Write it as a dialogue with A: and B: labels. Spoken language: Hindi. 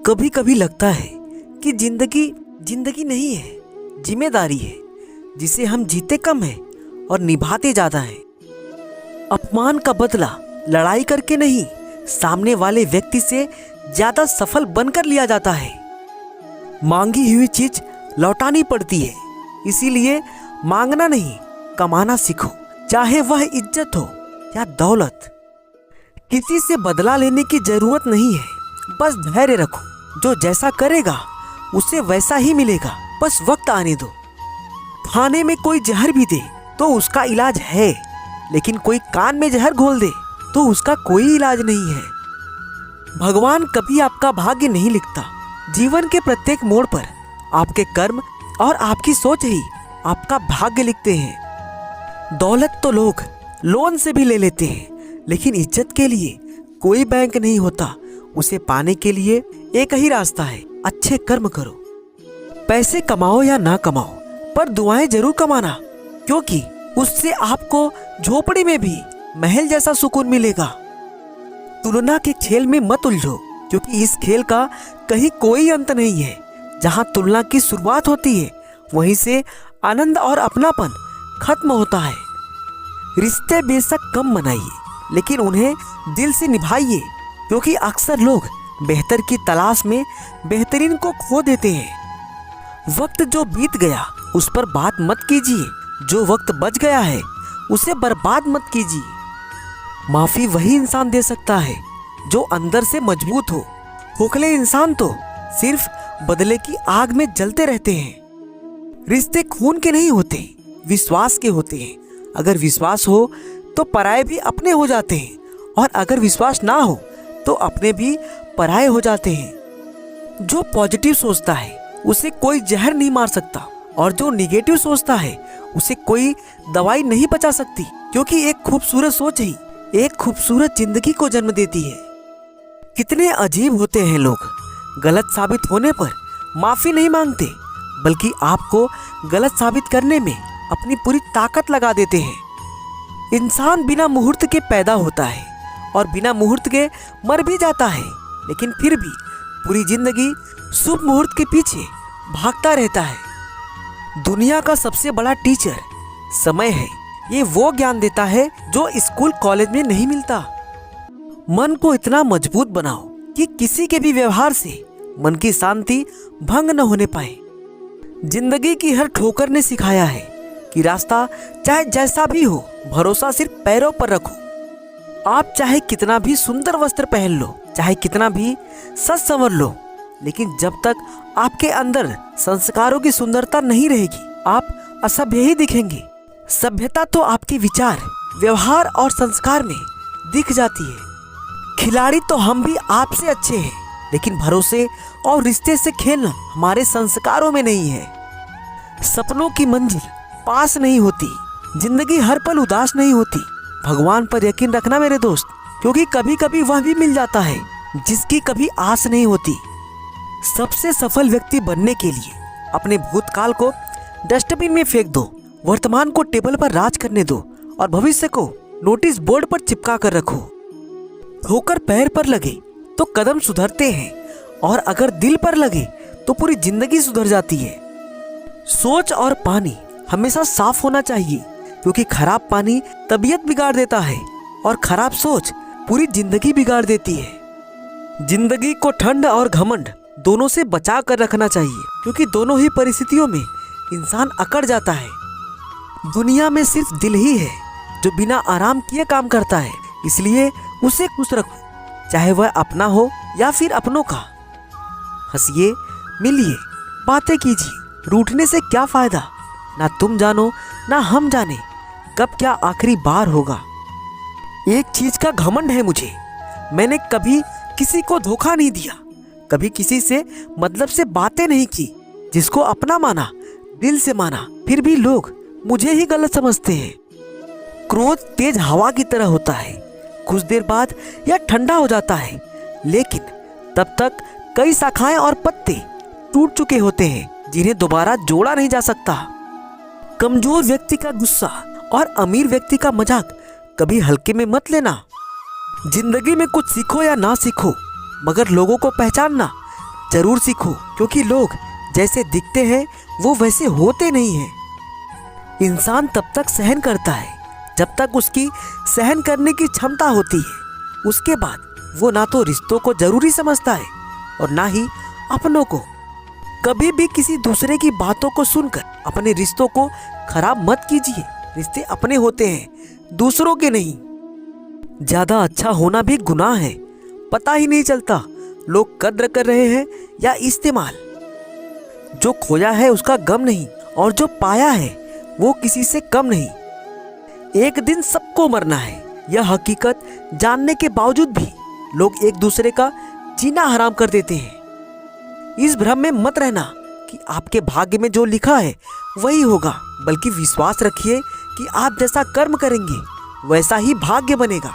A: कभी कभी लगता है कि जिंदगी जिंदगी नहीं है, जिम्मेदारी है जिसे हम जीते कम है और निभाते ज्यादा है। अपमान का बदला लड़ाई करके नहीं, सामने वाले व्यक्ति से ज्यादा सफल बनकर लिया जाता है। मांगी हुई चीज लौटानी पड़ती है, इसीलिए मांगना नहीं, कमाना सीखो, चाहे वह इज्जत हो या दौलत। किसी से बदला लेने की जरूरत नहीं है, बस धैर्य रखो। जो जैसा करेगा उसे वैसा ही मिलेगा, बस वक्त आने दो। खाने में कोई जहर भी दे तो उसका इलाज है, लेकिन कोई कान में जहर घोल दे तो उसका कोई इलाज नहीं है। भगवान कभी आपका भाग्य नहीं लिखता। जीवन के प्रत्येक मोड़ पर आपके कर्म और आपकी सोच ही आपका भाग्य लिखते हैं। दौलत तो लोग लोन से भी ले लेते हैं, लेकिन इज्जत के लिए कोई बैंक नहीं होता। उसे पाने के लिए एक ही रास्ता है, अच्छे कर्म करो। पैसे कमाओ या ना कमाओ, पर दुआएं जरूर कमाना, क्योंकि उससे आपको झोपड़ी में भी महल जैसा सुकून मिलेगा। तुलना के खेल में मत उलझो, क्योंकि इस खेल का कहीं कोई अंत नहीं है। जहां तुलना की शुरुआत होती है, वहीं से आनंद और अपनापन खत्म होता है। रिश्ते बेशक कम बनाइए, लेकिन उन्हें दिल से निभाइए, क्योंकि अक्सर लोग बेहतर की तलाश में बेहतरीन को खो देते हैं। वक्त जो बीत गया उस पर बात मत कीजिए, जो वक्त बच गया है उसे बर्बाद मत कीजिए। माफी वही इंसान दे सकता है जो अंदर से मजबूत हो। खोखले इंसान तो सिर्फ बदले की आग में जलते रहते हैं। रिश्ते खून के नहीं होते, विश्वास के होते हैं। अगर विश्वास हो तो पराये भी अपने हो जाते हैं, और अगर विश्वास ना हो तो अपने भी पराये हो जाते हैं। जो पॉजिटिव सोचता है उसे कोई जहर नहीं मार सकता, और जो निगेटिव सोचता है उसे कोई दवाई नहीं बचा सकती, क्योंकि एक खूबसूरत सोच ही एक खूबसूरत जिंदगी को जन्म देती है। कितने अजीब होते हैं लोग, गलत साबित होने पर माफी नहीं मांगते, बल्कि आपको गलत साबित करने में अपनी पूरी ताकत लगा देते हैं। इंसान बिना मुहूर्त के पैदा होता है और बिना मुहूर्त के मर भी जाता है, लेकिन फिर भी पूरी जिंदगी शुभ मुहूर्त के पीछे भागता रहता है। दुनिया का सबसे बड़ा टीचर समय है। ये वो ज्ञान देता है जो स्कूल कॉलेज में नहीं मिलता। मन को इतना मजबूत बनाओ कि किसी के भी व्यवहार से मन की शांति भंग न होने पाए। जिंदगी की हर ठोकर ने सिखाया है कि रास्ता चाहे जैसा भी हो, भरोसा सिर्फ पैरों पर रखो। आप चाहे कितना भी सुंदर वस्त्र पहन लो, चाहे कितना भी सज संवर लो, लेकिन जब तक आपके अंदर संस्कारों की सुंदरता नहीं रहेगी, आप असभ्य ही दिखेंगे। सभ्यता तो आपके विचार, व्यवहार और संस्कार में दिख जाती है। खिलाड़ी तो हम भी आपसे अच्छे हैं, लेकिन भरोसे और रिश्ते से खेलना हमारे संस्कारों में नहीं है। सपनों की मंजिल पास नहीं होती, जिंदगी हर पल उदास नहीं होती। भगवान पर यकीन रखना मेरे दोस्त, क्योंकि कभी कभी वह भी मिल जाता है जिसकी कभी आस नहीं होती। सबसे सफल व्यक्ति बनने के लिए अपने भूतकाल को डस्टबिन में फेंक दो, वर्तमान को टेबल पर राज करने दो, और भविष्य को नोटिस बोर्ड पर चिपका कर रखो। ठोकर पैर पर लगे तो कदम सुधरते हैं, और अगर दिल पर लगे तो पूरी जिंदगी सुधर जाती है। सोच और पानी हमेशा साफ होना चाहिए, क्योंकि खराब पानी तबीयत बिगाड़ देता है और खराब सोच पूरी जिंदगी बिगाड़ देती है। जिंदगी को ठंड और घमंड दोनों से बचा कर रखना चाहिए, क्योंकि दोनों ही परिस्थितियों में इंसान अकड़ जाता है। दुनिया में सिर्फ दिल ही है जो बिना आराम किए काम करता है, इसलिए उसे खुश रखो, चाहे वह अपना हो या फिर अपनों का। हंसिए, मिलिए, बातें कीजिए। रूठने से क्या फायदा, ना तुम जानो ना हम जाने कब क्या आखिरी बार होगा। एक चीज का घमंड है मुझे, मैंने कभी किसी को धोखा नहीं दिया, कभी किसी से मतलब से बातें नहीं की। जिसको अपना माना, दिल से माना, फिर भी लोग मुझे ही गलत समझते हैं। क्रोध तेज हवा की तरह होता है, कुछ देर बाद यह ठंडा हो जाता है, लेकिन तब तक कई शाखाएं और पत्ते टूट चुके होते हैं, जिन्हें दोबारा जोड़ा नहीं जा सकता। कमजोर व्यक्ति का गुस्सा और अमीर व्यक्ति का मजाक कभी हल्के में मत लेना। जिंदगी में कुछ सीखो या ना सीखो, मगर लोगों को पहचानना जरूर सीखो, क्योंकि लोग जैसे दिखते हैं वो वैसे होते नहीं हैं। इंसान तब तक सहन करता है जब तक उसकी सहन करने की क्षमता होती है। उसके बाद वो ना तो रिश्तों को जरूरी समझता है और ना ही अपनों को। कभी भी किसी दूसरे की बातों को सुनकर अपने रिश्तों को खराब मत कीजिए। रिश्ते अपने होते हैं, दूसरों के नहीं। ज्यादा अच्छा होना भी गुनाह है। पता ही नहीं चलता लोग कद्र कर रहे हैं या इस्तेमाल। जो खोया है उसका गम नहीं, और जो पाया है वो किसी से कम नहीं। एक दिन सबको मरना है, यह हकीकत जानने के बावजूद भी लोग एक दूसरे का जीना हराम कर देते हैं। इस भ्रम में मत रहना कि आपके भाग्य में जो लिखा है वही होगा, बल्कि विश्वास रखिए कि आप जैसा कर्म करेंगे वैसा ही भाग्य बनेगा।